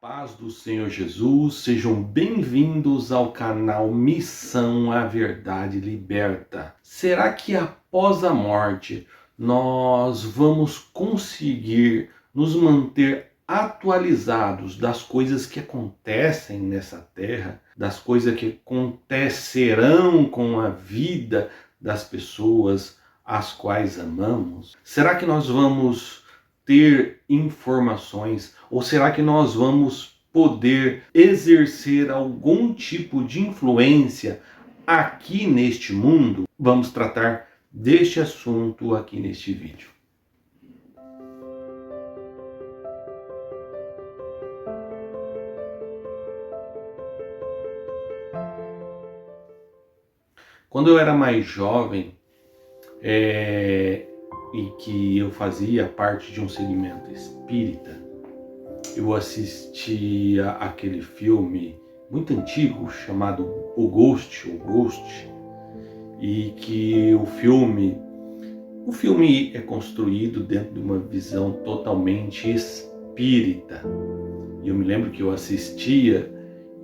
Paz do Senhor Jesus, sejam bem-vindos ao canal Missão a Verdade Liberta. Será que após a morte nós vamos conseguir nos manter atualizados das coisas que acontecem nessa terra, das coisas que acontecerão com a vida das pessoas as quais amamos? Será que nós vamos ter informações, ou será que nós vamos poder exercer algum tipo de influência aqui neste mundo? Vamos tratar deste assunto aqui neste vídeo. Quando eu era mais jovem, e que eu fazia parte de um segmento espírita, eu assistia aquele filme muito antigo chamado O Ghost, e que o filme é construído dentro de uma visão totalmente espírita. E eu me lembro que eu assistia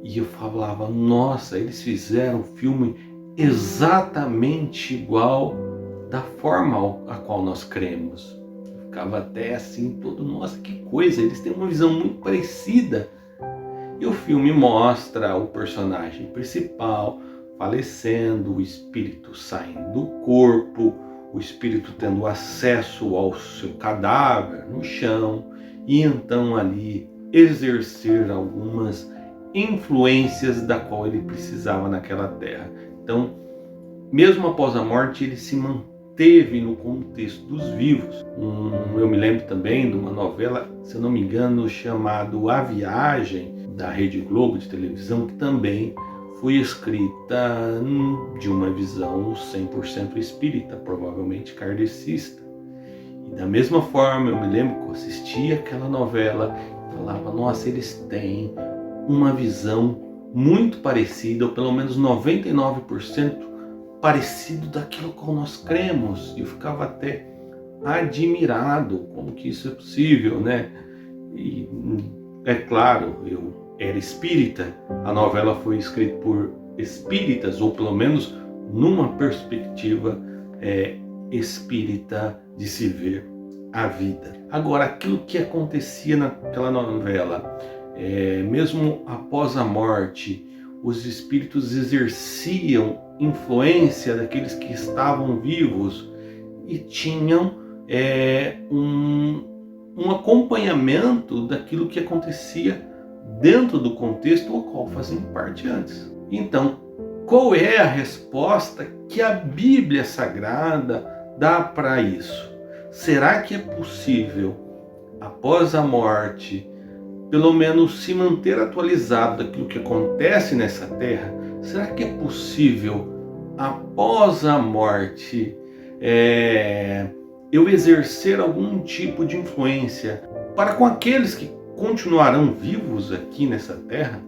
e eu falava, nossa, eles fizeram o filme exatamente igual da forma a qual nós cremos. Eu ficava até assim, todo, nossa, que coisa, eles têm uma visão muito parecida. E o filme mostra o personagem principal falecendo, o espírito saindo do corpo, o espírito tendo acesso ao seu cadáver no chão, e então ali exercer algumas influências da qual ele precisava naquela terra. Então, mesmo após a morte, ele se manteve no contexto dos vivos. Eu me lembro também de uma novela, se eu não me engano, chamado A Viagem, da Rede Globo de televisão, que também foi escrita de uma visão 100% espírita, provavelmente kardecista. E da mesma forma, eu me lembro que eu assistia aquela novela e falava, nossa, eles têm uma visão muito parecida, ou pelo menos 99% parecido daquilo que nós cremos. E eu ficava até admirado como que isso é possível, né? E é claro, eu era espírita, a novela foi escrita por espíritas, ou pelo menos numa perspectiva espírita de se ver a vida. Agora, aquilo que acontecia naquela novela, mesmo após a morte, os espíritos exerciam influência daqueles que estavam vivos e tinham um acompanhamento daquilo que acontecia dentro do contexto ao qual faziam parte antes. Então, qual é a resposta que a Bíblia Sagrada dá para isso? Será que é possível, após a morte, pelo menos se manter atualizado daquilo que acontece nessa terra? Será que é possível, após a morte, eu exercer algum tipo de influência para com aqueles que continuarão vivos aqui nessa terra?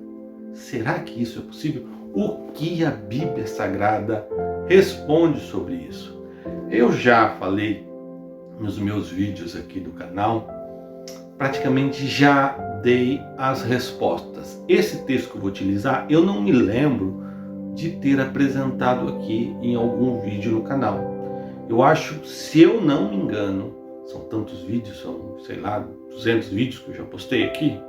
Será que isso é possível? O que a Bíblia Sagrada responde sobre isso? Eu já falei nos meus vídeos aqui do canal, praticamente já dei as respostas. Esse texto que eu vou utilizar, eu não me lembro de ter apresentado aqui em algum vídeo no canal. Eu acho, se eu não me engano, são tantos vídeos, são, sei lá, 200 vídeos que eu já postei aqui,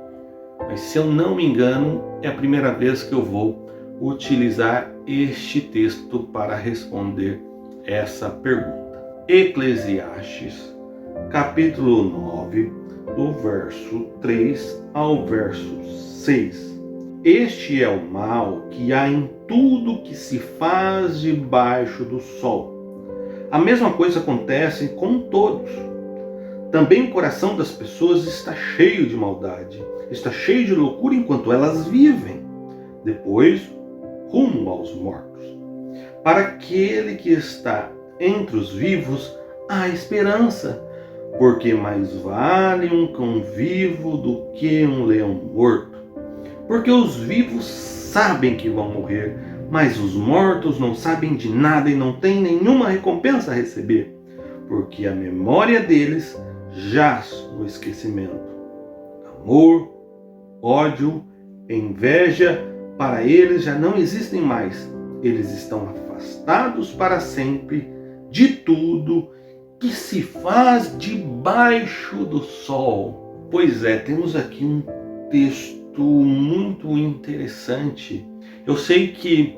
mas se eu não me engano, é a primeira vez que eu vou utilizar este texto para responder essa pergunta. Eclesiastes, capítulo 9, do verso 3 ao verso 6. Este é o mal que há em tudo que se faz debaixo do sol. A mesma coisa acontece com todos. Também o coração das pessoas está cheio de maldade, está cheio de loucura enquanto elas vivem. Depois, rumo aos mortos. Para aquele que está entre os vivos, há esperança, porque mais vale um cão vivo do que um leão morto. Porque os vivos sabem que vão morrer, mas os mortos não sabem de nada e não têm nenhuma recompensa a receber, porque a memória deles jaz no esquecimento. Amor ódio, inveja, para eles já não existem mais. Eles estão afastados para sempre de tudo que se faz debaixo do sol. Pois é, temos aqui um texto muito interessante. Eu sei que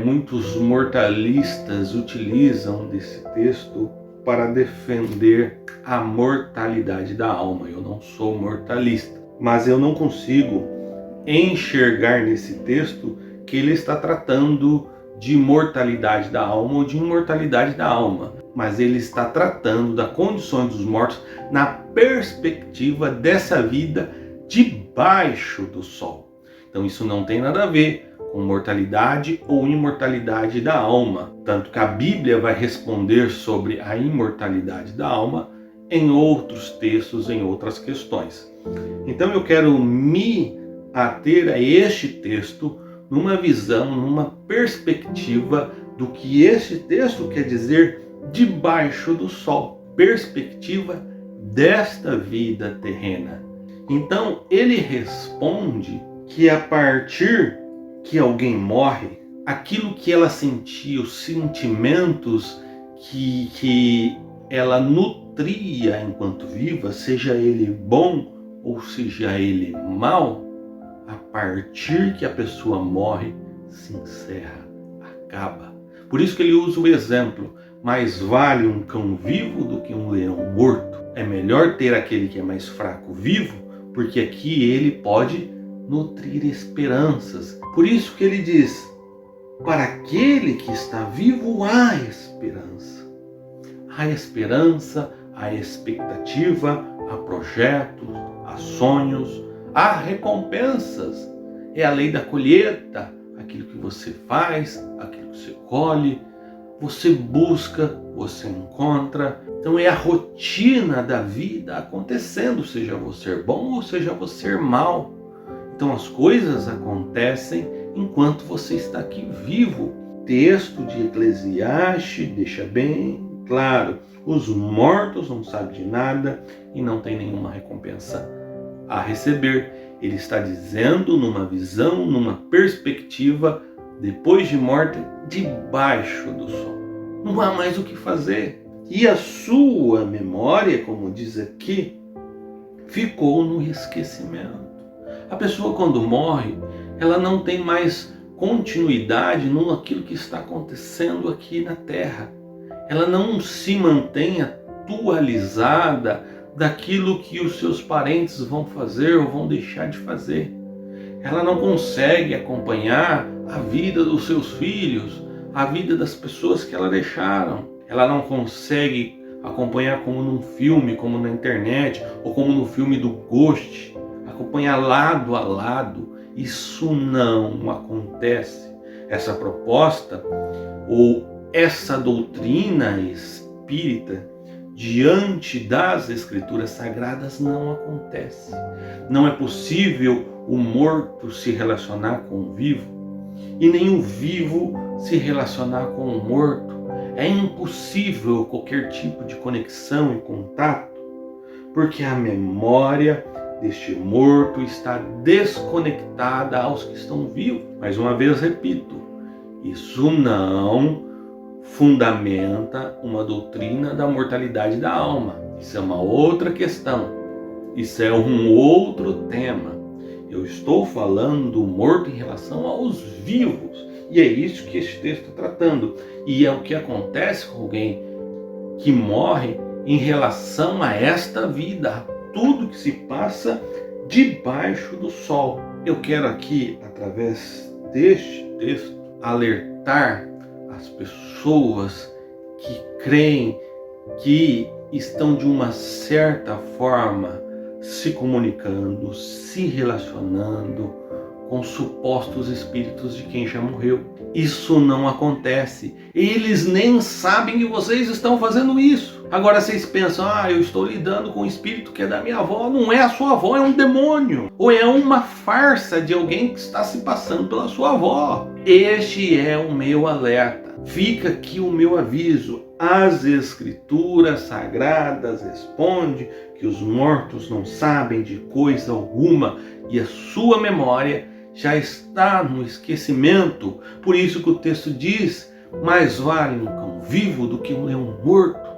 muitos mortalistas utilizam desse texto para defender a mortalidade da alma. Eu não sou mortalista, mas eu não consigo enxergar nesse texto que ele está tratando de mortalidade da alma ou de imortalidade da alma, mas ele está tratando das condições dos mortos na perspectiva dessa vida debaixo do sol. Então isso não tem nada a ver com mortalidade ou imortalidade da alma, tanto que a Bíblia vai responder sobre a imortalidade da alma em outros textos, em outras questões. Então eu quero me ater a este texto numa visão, numa perspectiva do que este texto quer dizer debaixo do sol, perspectiva desta vida terrena. Então ele responde que a partir que alguém morre, aquilo que ela sentia, os sentimentos que ela nutria enquanto viva, seja ele bom ou seja ele mau, a partir que a pessoa morre, se encerra, acaba. Por isso que ele usa o exemplo: mais vale um cão vivo do que um leão morto. É melhor ter aquele que é mais fraco vivo, porque aqui ele pode nutrir esperanças. Por isso que ele diz: para aquele que está vivo há esperança. Há esperança, há expectativa, há projetos, há sonhos, há recompensas. É a lei da colheita. Aquilo que você faz, aquilo que você colhe, você busca, você encontra. Então é a rotina da vida acontecendo, seja você bom ou seja você mau. Então as coisas acontecem enquanto você está aqui vivo. Texto de Eclesiastes deixa bem claro: os mortos não sabem de nada e não tem nenhuma recompensa a receber. Ele está dizendo numa visão, numa perspectiva, depois de morte, debaixo do sol. Não há mais o que fazer. E a sua memória, como diz aqui, ficou no esquecimento. A pessoa, quando morre, ela não tem mais continuidade naquilo que está acontecendo aqui na Terra. Ela não se mantém atualizada daquilo que os seus parentes vão fazer ou vão deixar de fazer. Ela não consegue acompanhar a vida dos seus filhos, a vida das pessoas que ela deixaram. Ela não consegue acompanhar como num filme, como na internet, ou como no filme do Ghost, acompanhar lado a lado. Isso não acontece. Essa proposta ou essa doutrina espírita diante das escrituras sagradas não acontece. Não é possível o morto se relacionar com o vivo e nem o vivo se relacionar com o morto. É impossível qualquer tipo de conexão e contato, porque a memória deste morto está desconectada aos que estão vivos. Mais uma vez repito, isso não fundamenta uma doutrina da mortalidade da alma. Isso é uma outra questão. Isso é um outro tema. Eu estou falando do morto em relação aos vivos. E é isso que este texto está tratando. E é o que acontece com alguém que morre em relação a esta vida, a tudo que se passa debaixo do sol. Eu quero aqui, através deste texto, alertar as pessoas que creem que estão de uma certa forma se comunicando, se relacionando com supostos espíritos de quem já morreu. Isso não acontece. Eles nem sabem que vocês estão fazendo isso. Agora vocês pensam: eu estou lidando com um espírito que é da minha avó. Não é a sua avó, é um demônio. Ou é uma farsa de alguém que está se passando pela sua avó. Este é o meu alerta. Fica aqui o meu aviso. As Escrituras Sagradas respondem que os mortos não sabem de coisa alguma e a sua memória já está no esquecimento. Por isso que o texto diz: mais vale um cão vivo do que um leão morto.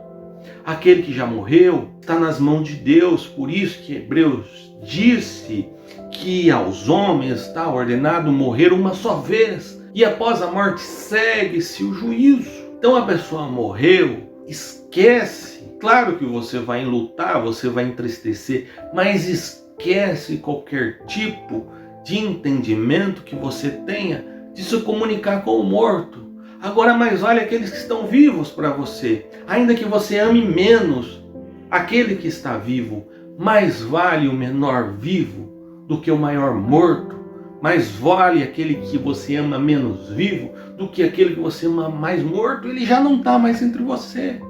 Aquele que já morreu está nas mãos de Deus. Por isso que Hebreus disse que aos homens está ordenado morrer uma só vez, e após a morte segue-se o juízo. Então a pessoa morreu, esquece. Claro que você vai enlutar, você vai entristecer, mas esquece qualquer tipo de entendimento que você tenha de se comunicar com o morto. Agora mais vale aqueles que estão vivos para você. Ainda que você ame menos aquele que está vivo, mais vale o menor vivo do que o maior morto. Mais vale aquele que você ama menos vivo do que aquele que você ama mais morto. Ele já não está mais entre você.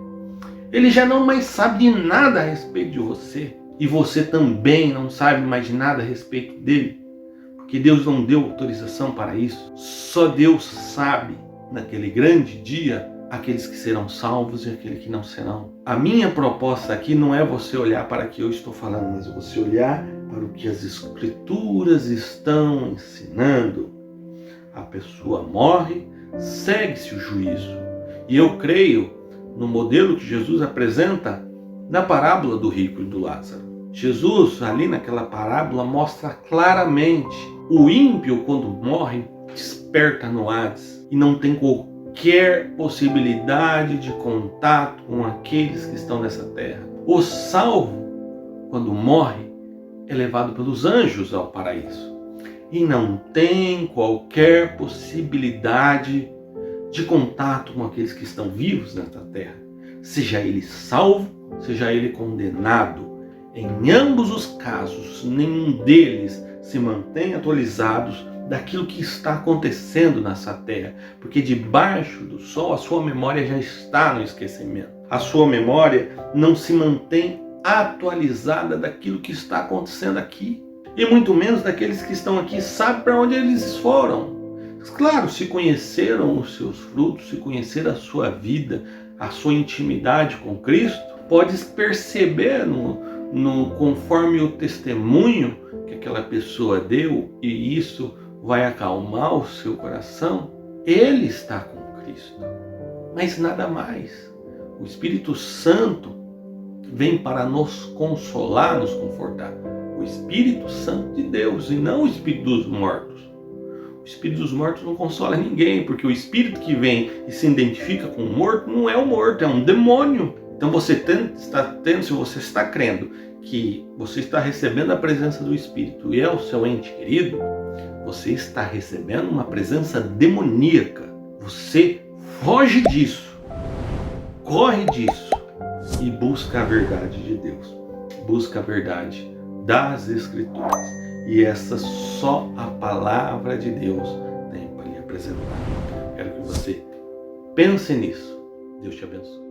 Ele já não mais sabe de nada a respeito de você. E você também não sabe mais de nada a respeito dele. Porque Deus não deu autorização para isso. Só Deus sabe, naquele grande dia, aqueles que serão salvos e aqueles que não serão. A minha proposta aqui não é você olhar para o que eu estou falando, mas você olhar para o que as Escrituras estão ensinando. A pessoa morre, segue-se o juízo. E eu creio no modelo que Jesus apresenta na parábola do rico e do Lázaro. Jesus, ali naquela parábola, mostra claramente: o ímpio, quando morre, desperta no Hades e não tem qualquer possibilidade de contato com aqueles que estão nessa terra. O salvo, quando morre, é levado pelos anjos ao paraíso e não tem qualquer possibilidade de contato com aqueles que estão vivos nessa terra, seja ele salvo, seja ele condenado. Em ambos os casos, nenhum deles se mantém atualizados daquilo que está acontecendo nessa terra, porque debaixo do sol a sua memória já está no esquecimento. A sua memória não se mantém atualizada daquilo que está acontecendo aqui, e muito menos daqueles que estão aqui sabem para onde eles foram. Claro, se conheceram os seus frutos, se conhecer a sua vida, a sua intimidade com Cristo, pode perceber conforme o testemunho que aquela pessoa deu, e isso vai acalmar o seu coração. Ele está com Cristo, mas nada mais. O Espírito Santo vem para nos consolar, nos confortar. O Espírito Santo de Deus e não o Espírito dos mortos. O Espírito dos mortos não consola ninguém, porque o Espírito que vem e se identifica com o morto não é o morto, é um demônio. Então se você está crendo que você está recebendo a presença do Espírito e é o seu ente querido, você está recebendo uma presença demoníaca. Você foge disso, corre disso e busca a verdade de Deus. Busca a verdade das Escrituras. E essa só a palavra de Deus tem para lhe apresentar. Quero que você pense nisso. Deus te abençoe.